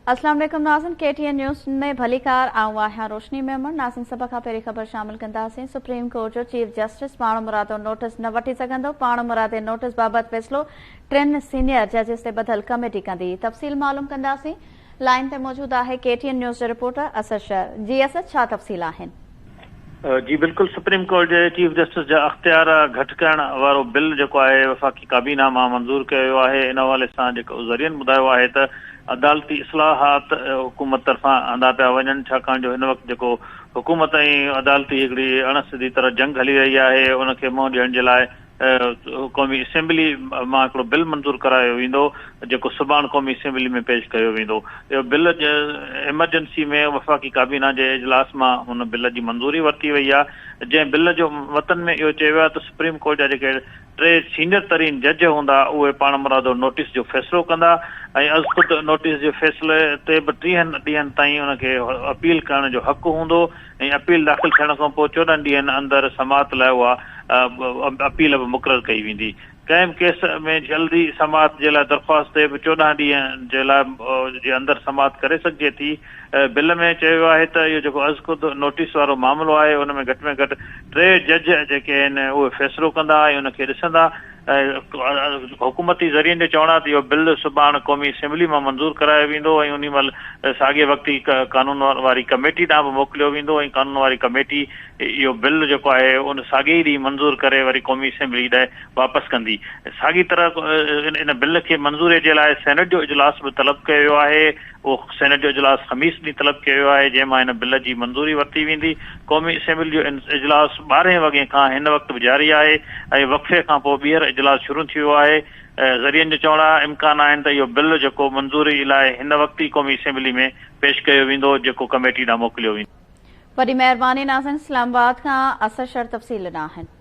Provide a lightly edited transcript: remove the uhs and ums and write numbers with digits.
अस्सलाम वालेकुम नाज़रीन, KTN न्यूज़ में भली कार आऊं आहियां रोशनी मेमन। नाज़रीन, सभ खां पहिरीं ख़बर शामिल कंदासीं। सुप्रीम कोर्ट जो चीफ जस्टिस पाण मुरादो नोटिस न वठी सघंदो। पाण मुरादे नोटिस बाबति फ़ैसिलो 3 सीनियर जजिस ते ॿधल कमेटी कंदी। तफ़सील मालूम कंदासीं। लाइन ते मौजूद आहे KTN न्यूज़ जो रिपोर्टर असद शहर। जी असद, छा तफ़सील आहिनि? जी बिल्कुल, सुप्रीम कोर्ट जे चीफ जस्टिस जा अख्तियार घटि करण वारो बिल जेको आहे वफ़ाक़ी काबीना मां मंज़ूर कयो आहे। इन हवाले सां जेको ज़रियनि ॿुधायो आहे त अदालती इस्लाहात हुकूमत तरफ़ां हंधा पिया वञनि, छाकाणि जो हिन वक़्तु जेको हुकूमत ऐं अदालती हिकिड़ी अणसिधी तरह जंग हली रही आहे, उनखे मुंहुं ॾियण जे लाइ क़ौमी असेंबली मां हिकिड़ो बिल मंज़ूर करायो वेंदो, जेको सुभाणे क़ौमी असेंबली में पेश कयो वेंदो। इहो बिल एमरजेंसी में वफ़ाक़ी काबीना जे इजलास मां हुन बिल जी मंज़ूरी वरिती वई आहे, जंहिं बिल जो वतन में इहो चयो आहे त सुप्रीम कोर्ट जा जेके 3 सीनियर तरीन जज हूंदा उहे पाण मुरादो नोटिस जो फ़ैसिलो कंदा ऐं अज़ नोटिस जे फ़ैसिले ते 30 ॾींहंनि ताईं उनखे अपील करण जो हक़ हूंदो ऐं अपील दाख़िल थियण खां पोइ 14 ॾींहंनि अंदरि समाअत लाइ उहा अपील बि मुक़ररु कई वेंदी। कंहिं बि केस में जल्दी समाअत जे लाइ दरख़्वास्त ते बि 14 ॾींहं जे लाइ जे अंदरि समाअत करे सघिजे थी। बिल में चयो आहे त इहो जेको अज़ नोटिस वारो मामिलो आहे उन में घटि में घटि 3 जज जेके आहिनि उहे फ़ैसिलो कंदा ऐं उनखे ॾिसंदा। हुकूमती ज़रियनि जो चवणु आहे त इहो बिल सुभाणे क़ौमी असेंबली मां मंज़ूर करायो वेंदो ऐं उन महिल साॻे वक़्तु ई कानून वारी कमेटी ॾांहुं बि मोकिलियो वेंदो ऐं कानून वारी कमेटी इहो बिल जेको आहे उन साॻे ई ॾींहुं मंज़ूर करे वरी क़ौमी असेंबली ॾे वापसि कंदी। साॻी तरह इन बिल खे मंज़ूरीअ जे लाइ सेनेट जो इजलास बि तलब कयो वियो आहे। उहो सेनेट जो इजलास ख़मीस ॾींहुं तलब कयो वियो आहे, जंहिं मां हिन बिल जी मंज़ूरी वरिती वेंदी। क़ौमी असेंबली जो इजलास 12 वॻे खां हिन वक़्तु बि जारी आहे ऐं वक़फ़े खां पोइ ॿीहर इजलास शुरू थी वियो आहे। ज़रियनि जो चवणु आहे इम्कान आहिनि त इहो बिल जेको मंज़ूरी लाइ हिन वक़्तु ई क़ौमी असेंबली में पेश कयो वेंदो, जेको कमेटी ॾांहुं मोकिलियो वेंदो। वॾी महिरबानी नाज़रीन। इस्लामाबाद खां असद शहर तफ़सील ॾिना आहिनि।